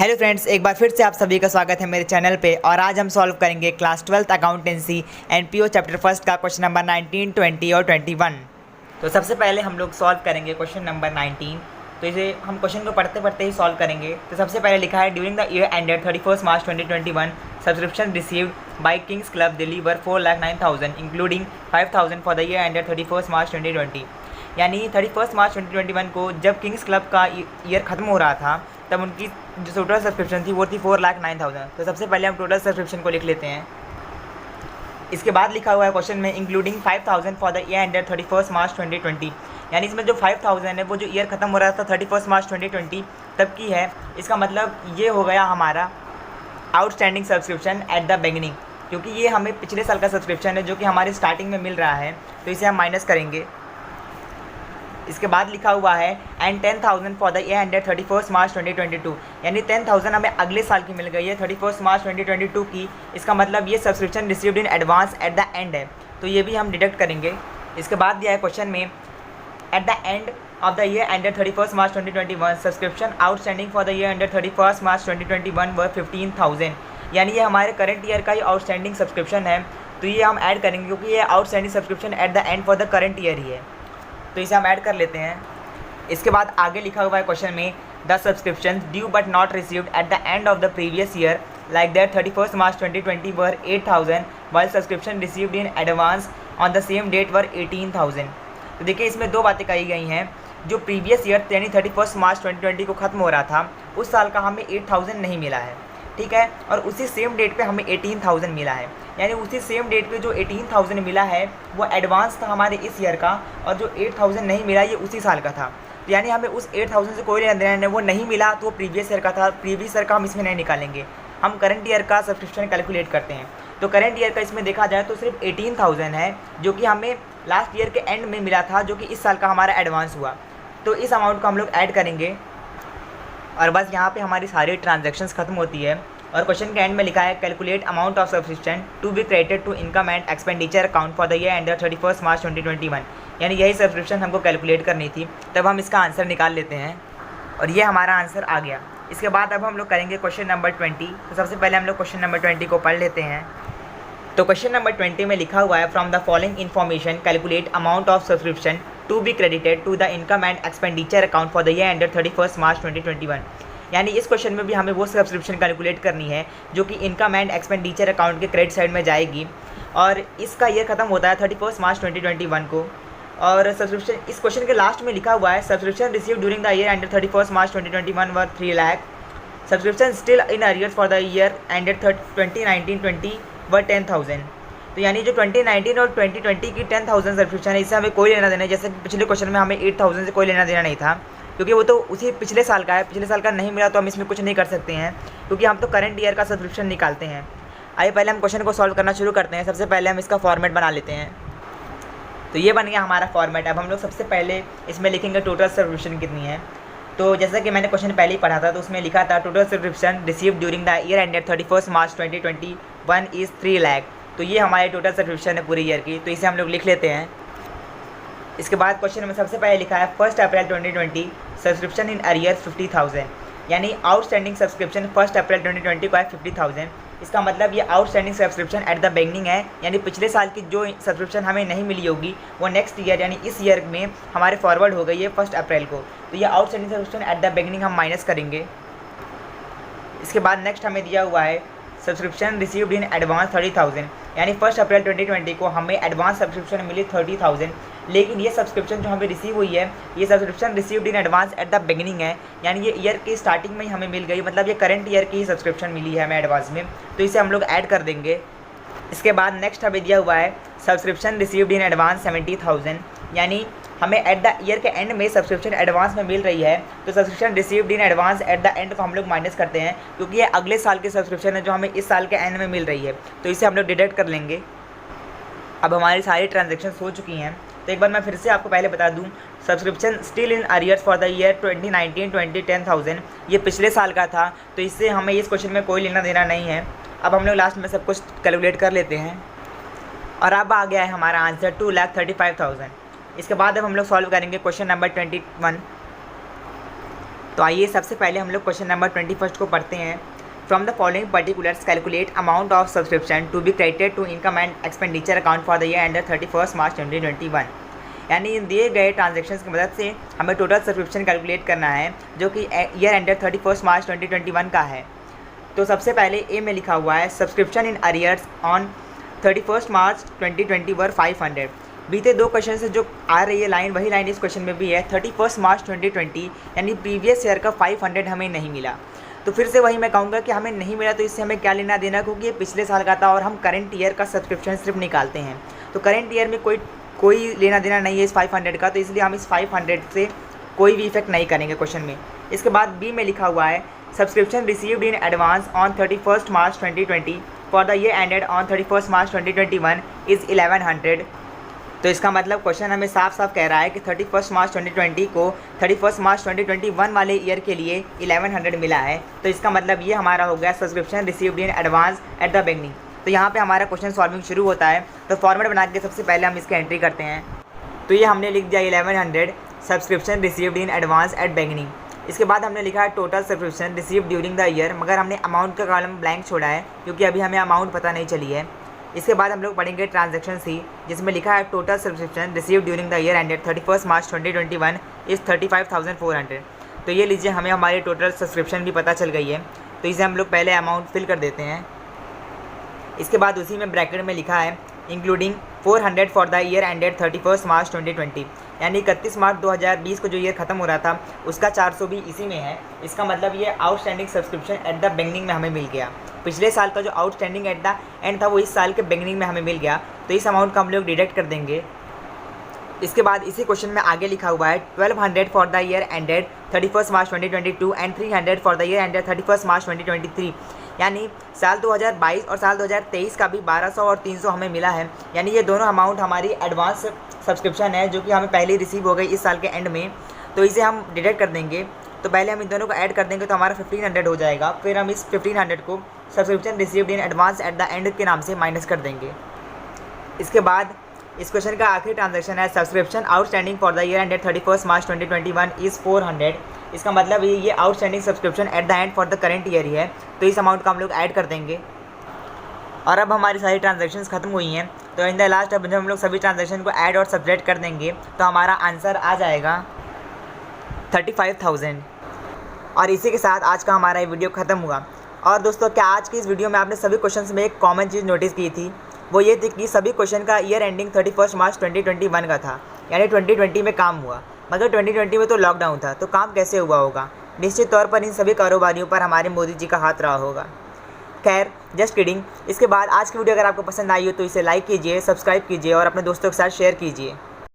Hello friends, एक बार फिर से आप सभी का स्वागत है मेरे चैनल पे। और आज हम सॉल्व करेंगे class 12th accountancy NPO chapter first का क्वेश्चन नंबर 19, 20 और 21। तो सबसे पहले हम लोग सॉल्व करेंगे क्वेश्चन नंबर 19। तो इसे हम क्वेश्चन को पढ़ते पढ़ते ही सॉल्व करेंगे। तो सबसे पहले लिखा है during the year ended 31 March 2021 subscription received by Kings club Delhi were 4,09,000 including 5,000 for the year ended 31 March 2020। यानी 31 मार्च 2021 को जब किंग्स क्लब का ईयर ख़त्म हो रहा था तब उनकी जो टोटल सब्सक्रिप्शन थी वो थी 4,09,000। तो सबसे पहले हम टोटल सब्सक्रिप्शन को लिख लेते हैं। इसके बाद लिखा हुआ है क्वेश्चन में including 5,000 for the year ended 31 March 2020। यानी इसमें जो 5,000 है वो जो ईयर ख़त्म हो रहा था 31 मार्च 2020 तब की है। इसका मतलब ये हो गया हमारा outstanding subscription at the beginning, क्योंकि ये हमें पिछले साल का सब्सक्रिप्शन है जो कि हमारे स्टार्टिंग में मिल रहा है, तो इसे हम माइनस करेंगे। इसके बाद लिखा हुआ है and 10,000 for the year ended 31 मार्च 2022। यानी 10,000 हमें अगले साल की मिल गई है 31 मार्च 2022 की। इसका मतलब ये subscription received in advance at the and है, तो ये भी हम डिडक्ट करेंगे। इसके बाद दिया है क्वेश्चन में eight the end of the year ended 31 March 2021 subscription outstanding for the year ended 31 March 2021 वर 15,000। यानी ये हमारे करंट ईयर का ही आउटस्टैंडिंग सब्सक्रिप्शन है, तो ये हम ऐड करेंगे क्योंकि ये outstanding subscription at the end for the current year ही है, तो इसे हम ऐड कर लेते हैं। इसके बाद आगे लिखा हुआ है क्वेश्चन में the subscription due but not received at the end of the previous year like that 31 March 2020 were 8,000 while subscription received in advance on the same date were 18,000। तो देखिए इसमें दो बातें कही गई हैं। जो प्रीवियस ईयर यानी 31 मार्च 2020 को ख़त्म हो रहा था उस साल का हमें 8,000 नहीं मिला है, ठीक है, और उसी सेम डेट पे हमें 18,000 मिला है। यानी उसी सेम डेट पे जो 18,000 मिला है वो एडवांस था हमारे इस ईयर का, और जो 8,000 नहीं मिला ये उसी साल का था। तो यानी हमें उस 8,000 से कोई लेना देना नहीं, वो नहीं मिला तो वो प्रीवियस ईयर का था। प्रीवियस ईयर का हम इसमें नहीं निकालेंगे, हम करंट ईयर का सब्सक्रिप्शन कैलकुलेट करते हैं। तो करंट ईयर का इसमें देखा जाए तो सिर्फ 18,000 है जो कि हमें लास्ट ईयर के एंड में मिला था, जो कि इस साल का हमारा एडवांस हुआ। तो इस अमाउंट को हम लोग ऐड करेंगे और बस यहाँ पे हमारी सारी ट्रांजैक्शंस खत्म होती है। और क्वेश्चन के एंड में लिखा है calculate amount of subscription to be credited to income and expenditure account for the year ended 31 March 2021। यानी यही सब्सक्रिप्शन हमको कैलकुलेट करनी थी, तब हम इसका आंसर निकाल लेते हैं और ये हमारा आंसर आ गया। इसके बाद अब हम लोग करेंगे क्वेश्चन नंबर 20। तो सबसे पहले हम लोग क्वेश्चन नंबर 20 को पढ़ लेते हैं। तो क्वेश्चन नंबर 20 में लिखा हुआ है from the following information calculate amount of subscription to be credited to the income and expenditure account for the year ended 31 March 2021। यानी इस क्वेश्चन में भी हमें वो सब्सक्रिप्शन कैलकुलेट करनी है जो कि इनकम एंड एक्सपेंडिचर अकाउंट के क्रेडिट साइड में जाएगी, और इसका ईयर ख़त्म होता है 31 मार्च 2021 को। और सब्सक्रिप्शन इस क्वेश्चन के लास्ट में लिखा हुआ है subscription receive during the year ended 31 March 2021 were 3 lakh, subscription still in arrears for the year ended 2019-20 वर 10,000। तो यानी जो 2019 और 2020 की 10,000 सब्सक्रिप्शन है इससे हमें कोई लेना देना है। जैसे पिछले क्वेश्चन में हमें 8,000 से कोई लेना देना नहीं था, क्योंकि वो तो उसी पिछले साल का है। पिछले साल का नहीं मिला तो हम इसमें कुछ नहीं कर सकते हैं, क्योंकि हम तो करंट ईयर का सब्सक्रिप्शन निकालते हैं। आइए पहले हम क्वेश्चन को सॉल्व करना शुरू करते हैं। सबसे पहले हम इसका फॉर्मेट बना लेते हैं। तो ये बन गया हमारा फॉर्मेट। अब हम लोग सबसे पहले इसमें लिखेंगे टोटल सब्सक्रिप्शन कितनी है। तो जैसा कि मैंने क्वेश्चन पहले ही पढ़ा था, तो उसमें लिखा था total subscription receive during the year ended 31 March 2021 is 3 lakh. तो ये हमारी टोटल सब्सक्रिप्शन है पूरी ईयर की, तो इसे हम लोग लिख लेते हैं। इसके बाद क्वेश्चन में सबसे पहले लिखा है 1 अप्रैल 2020 सब्सक्रिप्शन इन अरियर 50,000। यानी आउटस्टैंडिंग सब्सक्रिप्शन 1 अप्रैल 2020 को है 50,000। इसका मतलब ये outstanding subscription at the beginning है, यानी पिछले साल की जो सब्सक्रिप्शन हमें नहीं मिली होगी वो नेक्स्ट ईयर यानी इस ईयर में हमारे फॉरवर्ड हो गई है 1 अप्रैल को। तो ये outstanding subscription at the beginning हम माइनस करेंगे। इसके बाद नेक्स्ट हमें दिया हुआ है सब्सक्रिप्शन रिसीव्ड इन एडवांस 30,000। यानी 1 अप्रैल 2020 को हमें एडवांस सब्सक्रिप्शन मिली 30,000, लेकिन ये सब्सक्रिप्शन जो हमें रिसीव हुई है ये subscription received in advance at the beginning है, यानी ये ईयर की स्टार्टिंग में ही हमें मिल गई। मतलब ये करंट ईयर की ही सब्सक्रिप्शन मिली है हमें एडवांस में, तो इसे हम लोग ऐड कर देंगे। इसके बाद नेक्स्ट हमें दिया हुआ है सब्सक्रिप्शन रिसीव्ड इन एडवांस 70,000। यानी हमें एट द ईयर के एंड में सब्सक्रिप्शन एडवांस में मिल रही है, तो subscription received in advance at the and को हम लोग माइनस करते हैं, क्योंकि ये अगले साल की सब्सक्रिप्शन है जो हमें इस साल के एंड में मिल रही है, तो इसे हम लोग डिडक्ट कर लेंगे। अब हमारी सारी ट्रांजेक्शन्स हो चुकी हैं, तो एक बार मैं फिर से आपको पहले बता दूं subscription still in arrears for the year 2019-20 10,000 ये पिछले साल का था, तो इससे हमें इस क्वेश्चन में कोई लेना देना नहीं है। अब हम लोग लास्ट में सब कुछ कैलकुलेट कर लेते हैं और अब आ गया है हमारा आंसर 2,35,000। इसके बाद अब हम लोग सॉल्व करेंगे क्वेश्चन नंबर 21। तो आइए सबसे पहले हम लोग क्वेश्चन नंबर 21 को पढ़ते हैं। From the following particulars calculate amount of subscription to be credited to income and expenditure account for the year ended 31 March 2021। यानी दिए गए ट्रांजेक्शन की मदद से हमें टोटल सब्सक्रिप्शन कैलकुलेट करना है जो कि ईयर एंडर 31 मार्च 2021 का है। तो सबसे पहले ए में लिखा हुआ है subscription in arrears on 31 March 2020 वर 500। बीते दो क्वेश्चन से जो आ रही है लाइन वही लाइन इस क्वेश्चन में भी है। 31 मार्च 2020 यानी प्रीवियस ईयर का 500 हमें नहीं मिला। तो फिर से वही मैं कहूँगा कि हमें नहीं मिला तो इससे हमें क्या लेना देना, क्योंकि ये पिछले साल का था और हम करंट ईयर का सब्सक्रिप्शन सिर्फ निकालते हैं। तो करंट ईयर में कोई लेना देना नहीं है इस 500 का, तो इसलिए हम इस 500 से कोई भी इफेक्ट नहीं करेंगे क्वेश्चन में। इसके बाद बी में लिखा हुआ है subscription received in advance on 31 March 2020 for the year ended on 31 March 2021 is 1100। तो इसका मतलब क्वेश्चन हमें साफ साफ कह रहा है कि 31 मार्च 2020 को 31 मार्च 2021 वाले ईयर के लिए 1100 मिला है। तो इसका मतलब ये हमारा हो गया subscription received in advance at the beginning. तो यहाँ पे हमारा क्वेश्चन सॉल्विंग शुरू होता है। तो फॉर्मेट बना के सबसे पहले हम इसकी एंट्री करते हैं। तो ये हमने लिख दिया 1100 subscription received in advance at beginning. इसके बाद हमने लिखा है total subscription received during the year, मगर हमने अमाउंट का कॉलम ब्लैंक छोड़ा है क्योंकि अभी हमें अमाउंट पता नहीं चली है। इसके बाद हम लोग पढ़ेंगे ट्रांजैक्शन सी, जिसमें लिखा है total subscription received during the year ended 31 March 2021 is 35,400। तो ये लीजिए हमें हमारी टोटल सब्सक्रिप्शन भी पता चल गई है। तो इसे हम लोग पहले अमाउंट फिल कर देते हैं। इसके बाद उसी में ब्रैकेट में लिखा है including 400 for the year ended 31 March 2020, यानी 31 मार्च 2020 को जो ईयर ख़त्म हो रहा था उसका 400 भी इसी में है। इसका मतलब ये outstanding subscription at the beginning में हमें मिल गया। पिछले साल का जो आउटस्टैंडिंग एट द एंड था वो इस साल के बिगनिंग में हमें मिल गया। तो इस अमाउंट का हम लोग डिडक्ट कर देंगे। इसके बाद इसी क्वेश्चन में आगे लिखा हुआ है 1200 for the year ended 31 March 2022 and 300 for the year ended 31 मार्च 2023, यानी साल 2022 और साल 2023 का भी 1200 और 300 हमें मिला है। यानी ये दोनों अमाउंट हमारी एडवांस सब्सक्रिप्शन है जो कि हमें पहले रिसीव हो गई इस साल के एंड में। तो इसे हम डिडक्ट कर देंगे। तो पहले हम इन दोनों को ऐड कर देंगे तो हमारा 1500 हो जाएगा। फिर हम इस 1500 को subscription received in advance at the and के नाम से माइनस कर देंगे। इसके बाद इस क्वेश्चन का आखिरी ट्रांजैक्शन है subscription outstanding for the year ended 31 March 2021 is 400। इसका मतलब ये outstanding subscription at the end for the current year ही है। तो इस अमाउंट का हम लोग ऐड कर देंगे। और अब हमारी सारी ट्रांजैक्शंस खत्म हुई हैं। तो इन द लास्ट अब जब हम लोग सभी ट्रांजैक्शन को ऐड और सब्ट्रैक्ट कर देंगे तो हमारा आंसर आ जाएगा 35,000। और इसी के साथ आज का हमारा ये वीडियो ख़त्म हुआ। और दोस्तों, क्या आज की इस वीडियो में आपने सभी क्वेश्चंस में एक कॉमन चीज़ नोटिस की थी? वो ये थी कि सभी क्वेश्चन का ईयर एंडिंग 31 मार्च 2021 का था, यानी 2020 में काम हुआ। मगर 2020 में तो लॉकडाउन था, तो काम कैसे हुआ होगा? निश्चित तौर पर इन सभी कारोबारियों पर हमारे मोदी जी का हाथ रहा होगा। खैर, जस्ट किडिंग। इसके बाद आज की वीडियो अगर आपको पसंद आई हो तो इसे लाइक कीजिए, सब्सक्राइब कीजिए और अपने दोस्तों के साथ शेयर कीजिए।